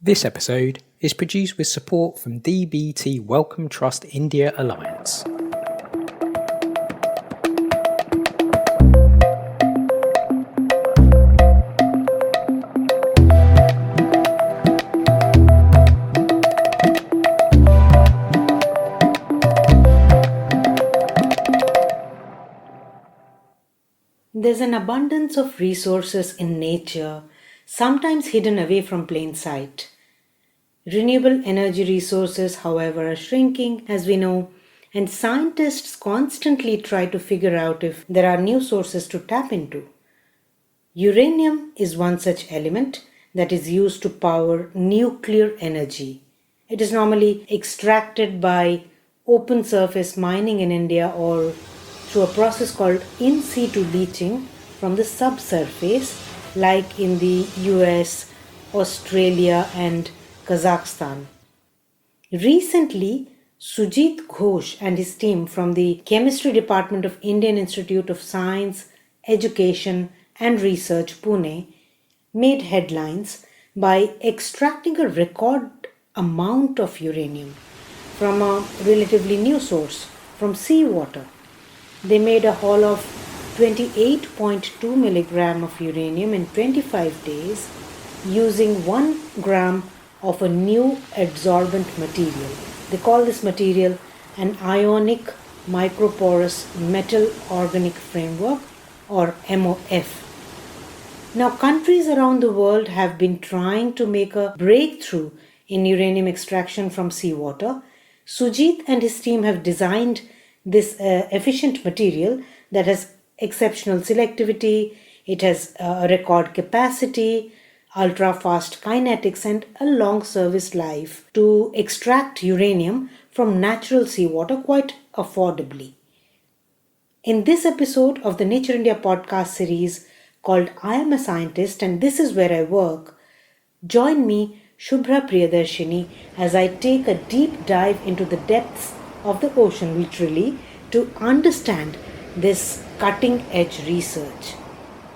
This episode is produced with support from DBT Wellcome Trust India Alliance. There's an abundance of resources in nature, sometimes hidden away from plain sight. Renewable energy resources, however, are shrinking, as we know, and scientists constantly try to figure out if there are new sources to tap into. Uranium is one such element that is used to power nuclear energy. It is normally extracted by open surface mining in India or through a process called in situ leaching from the subsurface, like in the US, Australia, and Kazakhstan. Recently, Sujit Ghosh and his team from the Chemistry Department of Indian Institute of Science, Education and Research, Pune, made headlines by extracting a record amount of uranium from a relatively new source, from seawater. They made a haul of 28.2 milligram of uranium in 25 days using 1 gram of a new adsorbent material. They call this material an ionic microporous metal organic framework, or MOF. Now, countries around the world have been trying to make a breakthrough in uranium extraction from seawater. Sujit and his team have designed this efficient material that has exceptional selectivity, it has a record capacity, ultra fast kinetics, and a long service life to extract uranium from natural seawater quite affordably. In this episode of the Nature India podcast series called I Am a Scientist and This Is Where I Work, join me, Subhra Priyadarshini, as I take a deep dive into the depths of the ocean, literally, to understand this cutting edge research.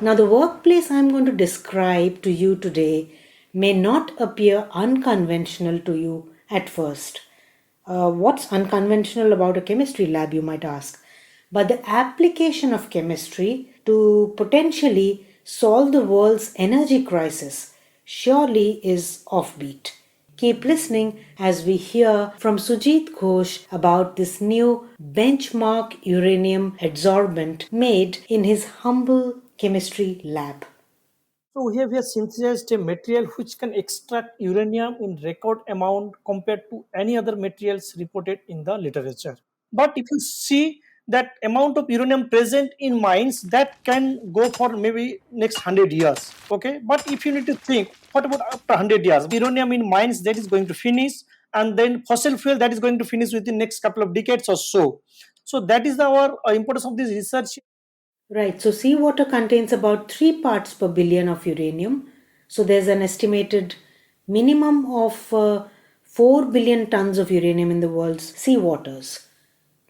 Now, the workplace I'm going to describe to you today may not appear unconventional to you at first. What's unconventional about a chemistry lab, you might ask? But the application of chemistry to potentially solve the world's energy crisis surely is offbeat. Keep listening as we hear from Sujit Ghosh about this new benchmark uranium adsorbent made in his humble chemistry lab. So we have here synthesized a material which can extract uranium in record amount compared to any other materials reported in the literature. But if you see that amount of uranium present in mines, that can go for maybe next 100 years. Okay, but if you need to think, what about after 100 years? Uranium in mines, that is going to finish, and then fossil fuel, that is going to finish within next couple of decades or so. So that is our importance of this research. Right, so seawater contains about 3 parts per billion of uranium. So there's an estimated minimum of 4 billion tons of uranium in the world's seawaters.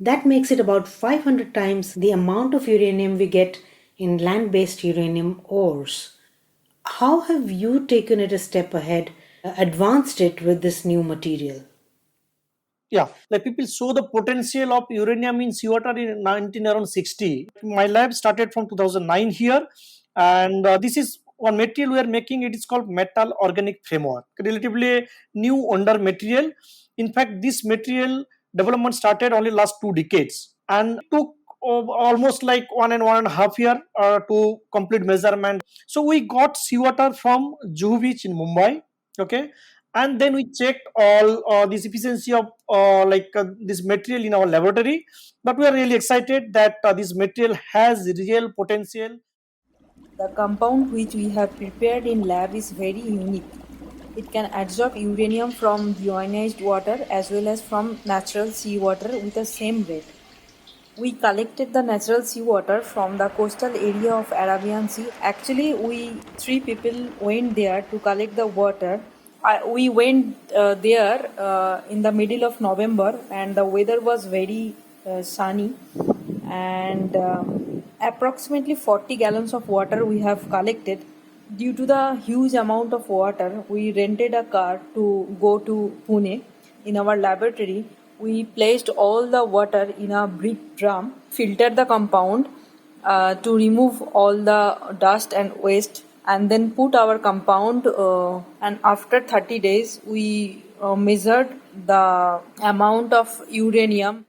That makes it about 500 times the amount of uranium we get in land based uranium ores. How have you taken it a step ahead, advanced it with this new material? Yeah, like people saw the potential of uranium in seawater in 1960. My lab started from 2009 here, and this is one material we are making. It is called metal organic framework, relatively new wonder material. In fact, this material development started only last 2 decades, and took almost like 1.5 year to complete measurement. So we got seawater from Juhu Beach in Mumbai. Okay, and then we checked all this efficiency of this material in our laboratory, but we are really excited that this material has real potential. The compound which we have prepared in lab is very unique. It can absorb uranium from deionized water as well as from natural seawater with the same rate. We collected the natural seawater from the coastal area of Arabian Sea. Actually, we three people went there to collect the water. We went there in the middle of November, and the weather was very sunny. And approximately 40 gallons of water we have collected. Due to the huge amount of water, we rented a car to go to Pune. In our laboratory, we placed all the water in a brick drum, filtered the compound to remove all the dust and waste, and then put our compound. And after 30 days, we measured the amount of uranium.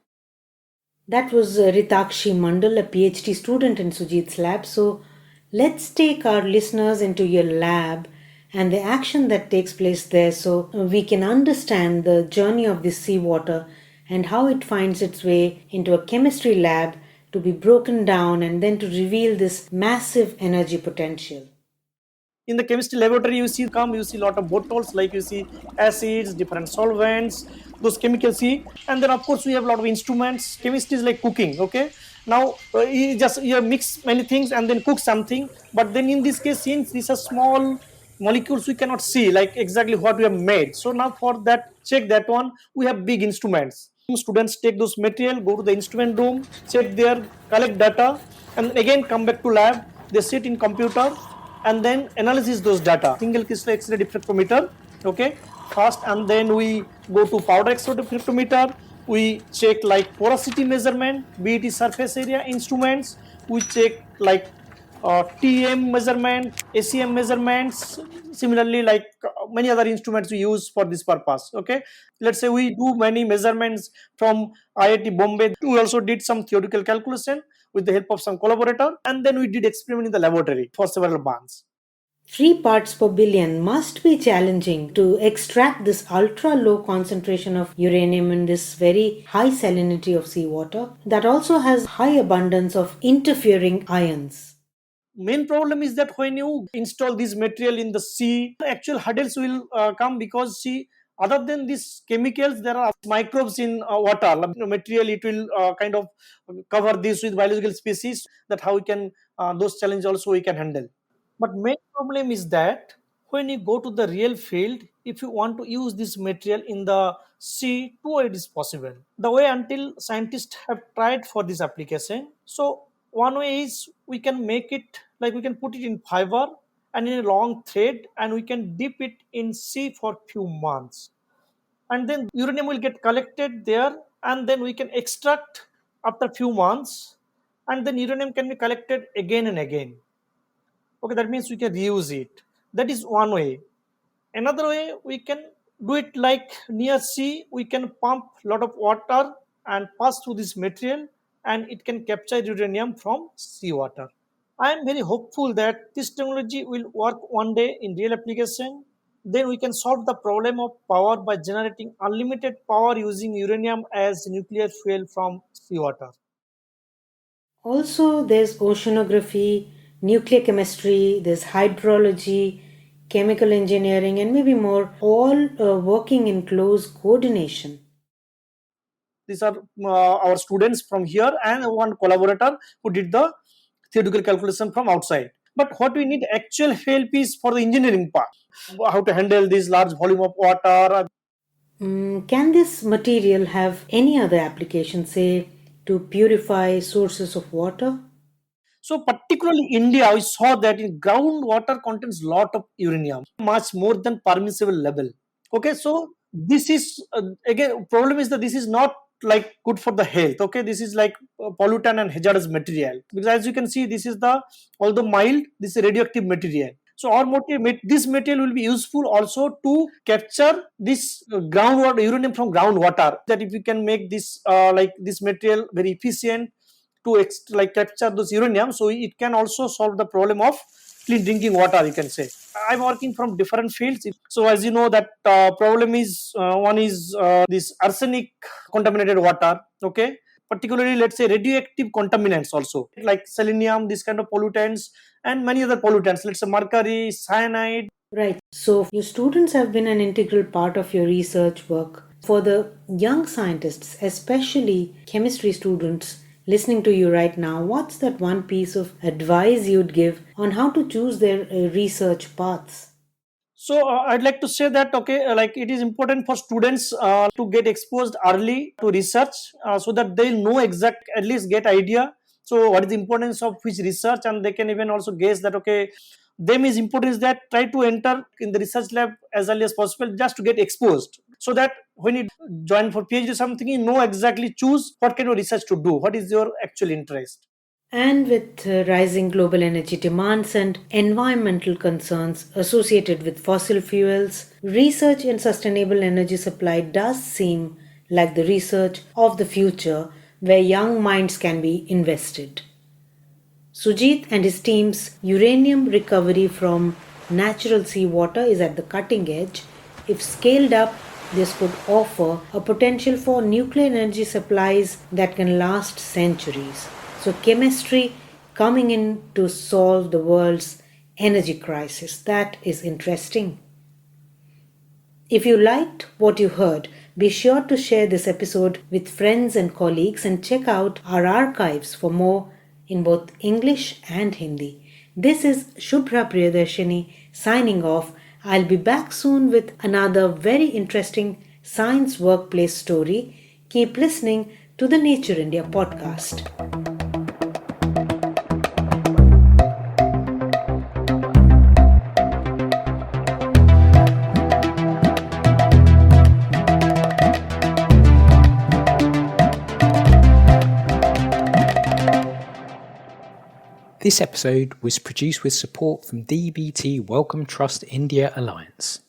That was Ritakshi Mandal, a PhD student in Sujit's lab. So let's take our listeners into your lab and the action that takes place there so we can understand the journey of this seawater and how it finds its way into a chemistry lab to be broken down and then to reveal this massive energy potential. In the chemistry laboratory, you see a lot of bottles, like you see acids, different solvents, those chemicals see. And then of course we have a lot of instruments. Chemistry is like cooking. Okay, now you mix many things and then cook something. But then in this case, since these are small molecules, we cannot see like exactly what we have made. So now for that, check that one, we have big instruments. Students take those material, go to the instrument room, check there, collect data, and again come back to lab. They sit in computer and then analysis those data. Single crystal X-ray diffractometer, okay, first, and then we go to powder X-ray diffractometer. We check like porosity measurement, BET surface area instruments. We check like TM measurement, ACM measurements. Similarly, like many other instruments we use for this purpose. Okay, let's say we do many measurements from IIT Bombay. We also did some theoretical calculation with the help of some collaborator, and then we did experiment in the laboratory for several months. 3 parts per billion must be challenging to extract this ultra low concentration of uranium in this very high salinity of seawater that also has high abundance of interfering ions. Main problem is that when you install this material in the sea, actual hurdles will come, because see, other than these chemicals, there are microbes in water. Material, it will kind of cover this with biological species. That how we can those challenges also we can handle. But main problem is that when you go to the real field, if you want to use this material in the sea, two ways it is possible. The way until scientists have tried for this application. So one way is we can make it like we can put it in fiber and in a long thread, and we can dip it in sea for few months, and then uranium will get collected there, and then we can extract after few months, and then uranium can be collected again and again. Okay, that means we can reuse it. That is one way. Another way, we can do it like near sea, we can pump lot of water and pass through this material, and it can capture uranium from seawater. I am very hopeful that this technology will work one day in real application. Then we can solve the problem of power by generating unlimited power using uranium as nuclear fuel from seawater. Also, there's oceanography, nuclear chemistry, there's hydrology, chemical engineering, and maybe more, all working in close coordination. These are our students from here and one collaborator who did the theoretical calculation from outside. But what we need actual help is for the engineering part, how to handle this large volume of water. Can this material have any other application, say, to purify sources of water? So particularly India, we saw that in groundwater contains lot of uranium, much more than permissible level. Okay, so this is again problem is that this is not like good for the health. Okay, this is like pollutant and hazardous material, because as you can see, this is the, although mild, this is radioactive material. So our this material will be useful also to capture this groundwater uranium from groundwater. That if we can make this like this material very efficient to like capture those uranium, so it can also solve the problem of clean drinking water, you can say. I'm working from different fields. So as you know that problem is one is this arsenic contaminated water. Okay, particularly let's say radioactive contaminants also, like selenium, this kind of pollutants, and many other pollutants, let's say mercury, cyanide. Right. So, your students have been an integral part of your research work. For the young scientists, especially chemistry students listening to you right now, what's that one piece of advice you'd give on how to choose their research paths? So I'd like to say that okay, like it is important for students to get exposed early to research, so that they'll know exact, at least get idea. So what is the importance of which research, and they can even also guess that okay, them is important is that try to enter in the research lab as early as possible, just to get exposed, so that when you join for PhD or something, you know exactly choose what kind of research to do, what is your actual interest. And with rising global energy demands and environmental concerns associated with fossil fuels, research in sustainable energy supply does seem like the research of the future where young minds can be invested. Sujit and his team's uranium recovery from natural seawater is at the cutting edge. If scaled up, this could offer a potential for nuclear energy supplies that can last centuries. So, chemistry coming in to solve the world's energy crisis. That is interesting. If you liked what you heard, be sure to share this episode with friends and colleagues and check out our archives for more in both English and Hindi. This is Subhra Priyadarshini signing off. I'll be back soon with another very interesting science workplace story. Keep listening to the Nature India podcast. This episode was produced with support from DBT Wellcome Trust India Alliance.